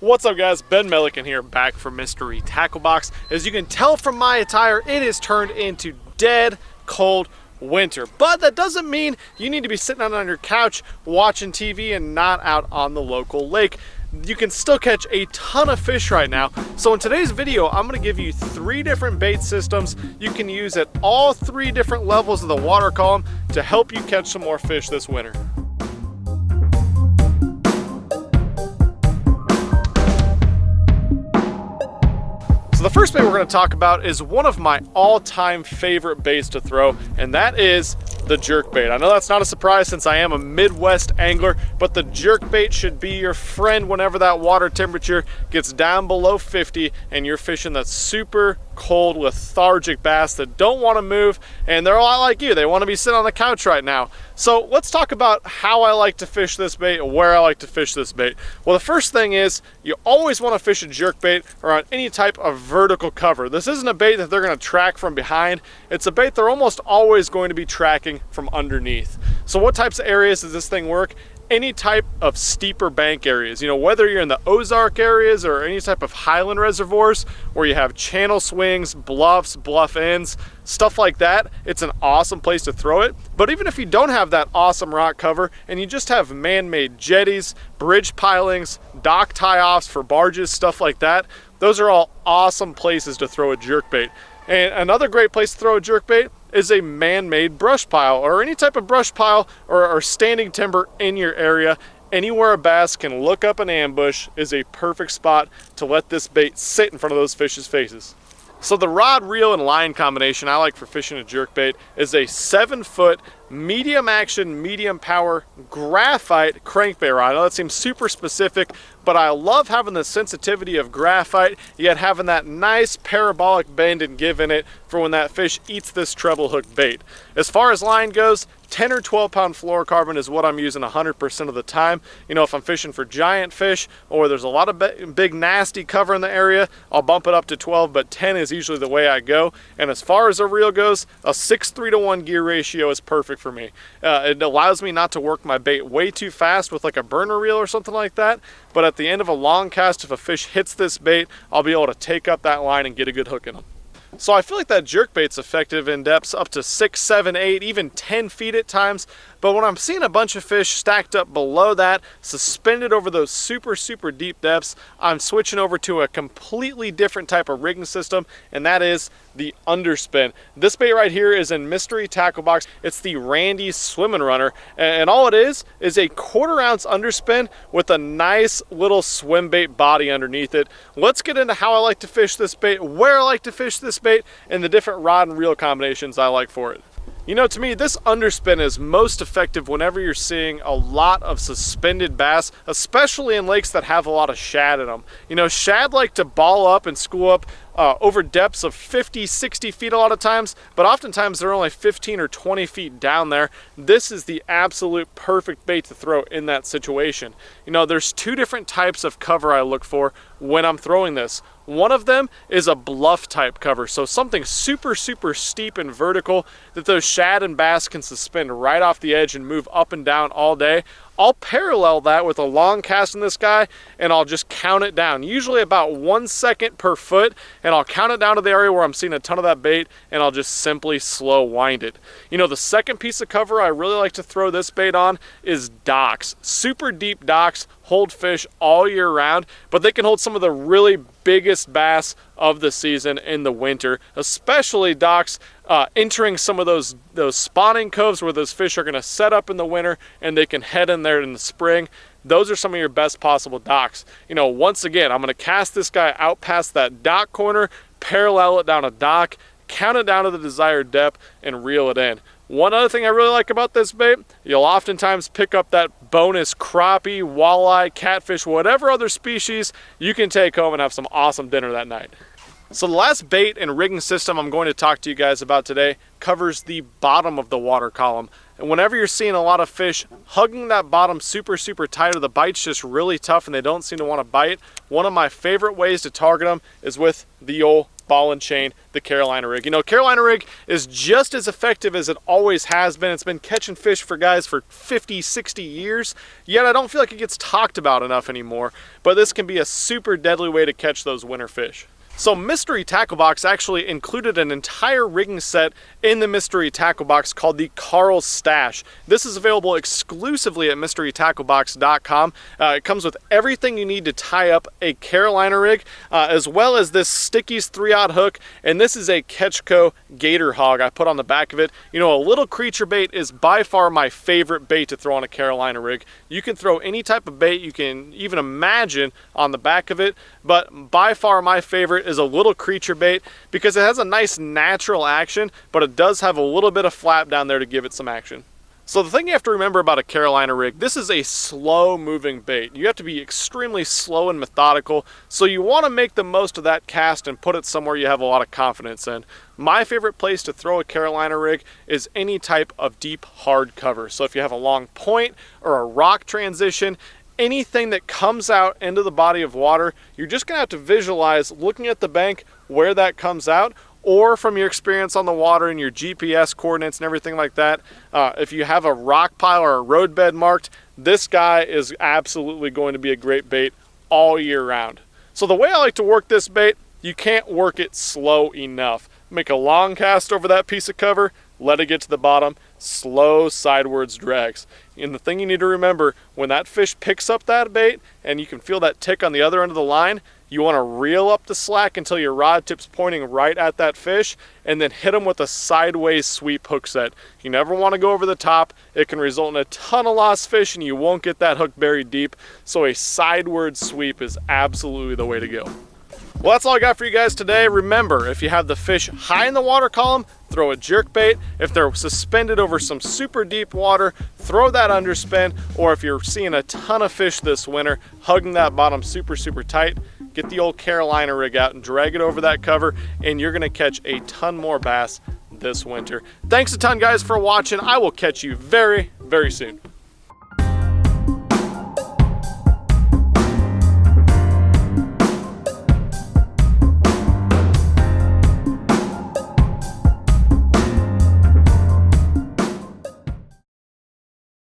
What's up guys, Ben Milliken here, back from Mystery Tackle Box. As you can tell from my attire, it is turned into dead cold winter. But that doesn't mean you need to be sitting on your couch watching TV and not out on the local lake. You can still catch a ton of fish right now. So in today's video, I'm gonna give you 3 different bait systems you can use at all 3 different levels of the water column to help you catch some more fish this winter. So the first bait we're going to talk about is one of my all-time favorite baits to throw, and that is the jerkbait. I know that's not a surprise since I am a Midwest angler, but the jerkbait should be your friend whenever that water temperature gets down below 50 and you're fishing that super cold, lethargic bass that don't want to move, and they're a lot like you. They want to be sitting on the couch right now. So let's talk about how I like to fish this bait, where I like to fish this bait. Well, the first thing is you always want to fish a jerkbait around any type of vertical cover. This isn't a bait that they're going to track from behind. It's a bait they're almost always going to be tracking from underneath. So what types of areas does this thing work? Any type of steeper bank areas, whether you're in the Ozark areas or any type of highland reservoirs where you have channel swings, bluffs, bluff ends, stuff like that, it's an awesome place to throw it. But even if you don't have that awesome rock cover and you just have man-made jetties, bridge pilings, dock tie-offs for barges, stuff like that, those are all awesome places to throw a jerkbait. And another great place to throw a jerkbait is a man-made brush pile, or any type of brush pile or standing timber in your area. Anywhere a bass can look up an ambush is a perfect spot to let this bait sit in front of those fish's faces. So the rod, reel, and line combination I like for fishing a jerkbait is a 7-foot medium action, medium power graphite crankbait rod. I know that seems super specific, but I love having the sensitivity of graphite, yet having that nice parabolic bend and give in it for when that fish eats this treble hook bait. As far as line goes, 10 or 12 pound fluorocarbon is what I'm using 100% of the time. If I'm fishing for giant fish or there's a lot of big nasty cover in the area, I'll bump it up to 12, but 10 is usually the way I go. And as far as a reel goes, a 6:3 to 1 gear ratio is perfect for me. It allows me not to work my bait way too fast with like a burner reel or something like that, but at the end of a long cast, if a fish hits this bait, I'll be able to take up that line and get a good hook in them. So I feel like that jerkbait's effective in depths up to 6, 7, 8, even 10 feet at times. But when I'm seeing a bunch of fish stacked up below that, suspended over those super deep depths, I'm switching over to a completely different type of rigging system, and that is the underspin. This bait right here is in Mystery Tackle Box. It's the Randy's Swimming Runner, and all it is a 1/4 ounce underspin with a nice little swim bait body underneath it. Let's get into how I like to fish this bait, where I like to fish this bait, and the different rod and reel combinations I like for it. To me, this underspin is most effective whenever you're seeing a lot of suspended bass, especially in lakes that have a lot of shad in them. Shad like to ball up and school up over depths of 50, 60 feet a lot of times, but oftentimes they're only 15 or 20 feet down there. This is the absolute perfect bait to throw in that situation. There's 2 different types of cover I look for when I'm throwing this. One of them is a bluff type cover, so something super steep and vertical that those shad and bass can suspend right off the edge and move up and down all day. I'll parallel that with a long cast in this guy, and I'll just count it down, usually about 1 second per foot, and I'll count it down to the area where I'm seeing a ton of that bait, and I'll just simply slow wind it. The second piece of cover I really like to throw this bait on is docks. Super deep docks hold fish all year round, but they can hold some of the really biggest bass of the season in the winter, especially docks entering some of those spawning coves where those fish are going to set up in the winter and they can head in there in the spring. Those are some of your best possible docks. Once again, I'm going to cast this guy out past that dock corner, parallel it down a dock, count it down to the desired depth, and reel it in. One other thing I really like about this bait, you'll oftentimes pick up that bonus crappie, walleye, catfish, whatever other species you can take home and have some awesome dinner that night. So the last bait and rigging system I'm going to talk to you guys about today covers the bottom of the water column. And whenever you're seeing a lot of fish hugging that bottom super tight, or the bite's just really tough and they don't seem to want to bite, one of my favorite ways to target them is with the old ball and chain, the Carolina rig. You know, Carolina rig is just as effective as it always has been. It's been catching fish for guys for 50, 60 years, yet I don't feel like it gets talked about enough anymore. But this can be a super deadly way to catch those winter fish. So Mystery Tackle Box actually included an entire rigging set in the Mystery Tackle Box called the Carl's Stash. This is available exclusively at mysterytacklebox.com. It comes with everything you need to tie up a Carolina rig, as well as this Stickies 3/0 hook, and this is a Ketchco Gator Hog I put on the back of it. You know, a little creature bait is by far my favorite bait to throw on a Carolina rig. You can throw any type of bait you can even imagine on the back of it, but by far my favorite is a little creature bait because it has a nice natural action, but it does have a little bit of flap down there to give it some action. So the thing you have to remember about a Carolina rig, this is a slow moving bait. You have to be extremely slow and methodical, so you want to make the most of that cast and put it somewhere you have a lot of confidence in. My favorite place to throw a Carolina rig is any type of deep hard cover. So if you have a long point or a rock transition, anything that comes out into the body of water, you're just gonna have to visualize looking at the bank where that comes out, or from your experience on the water and your GPS coordinates and everything like that. If you have a rock pile or a roadbed marked, this guy is absolutely going to be a great bait all year round. So the way I like to work this bait, you can't work it slow enough. Make a long cast over that piece of cover, let it get to the bottom, slow sidewards drags. And the thing you need to remember, when that fish picks up that bait and you can feel that tick on the other end of the line, you want to reel up the slack until your rod tip's pointing right at that fish, and then hit them with a sideways sweep hook set. You never want to go over the top. It can result in a ton of lost fish and you won't get that hook buried deep. So a sideward sweep is absolutely the way to go. Well, that's all I got for you guys today. Remember, if you have the fish high in the water column, throw a jerk bait. If they're suspended over some super deep water, throw that underspin. Or if you're seeing a ton of fish this winter, hugging that bottom super tight, get the old Carolina rig out and drag it over that cover, and you're gonna catch a ton more bass this winter. Thanks a ton, guys, for watching. I will catch you very soon.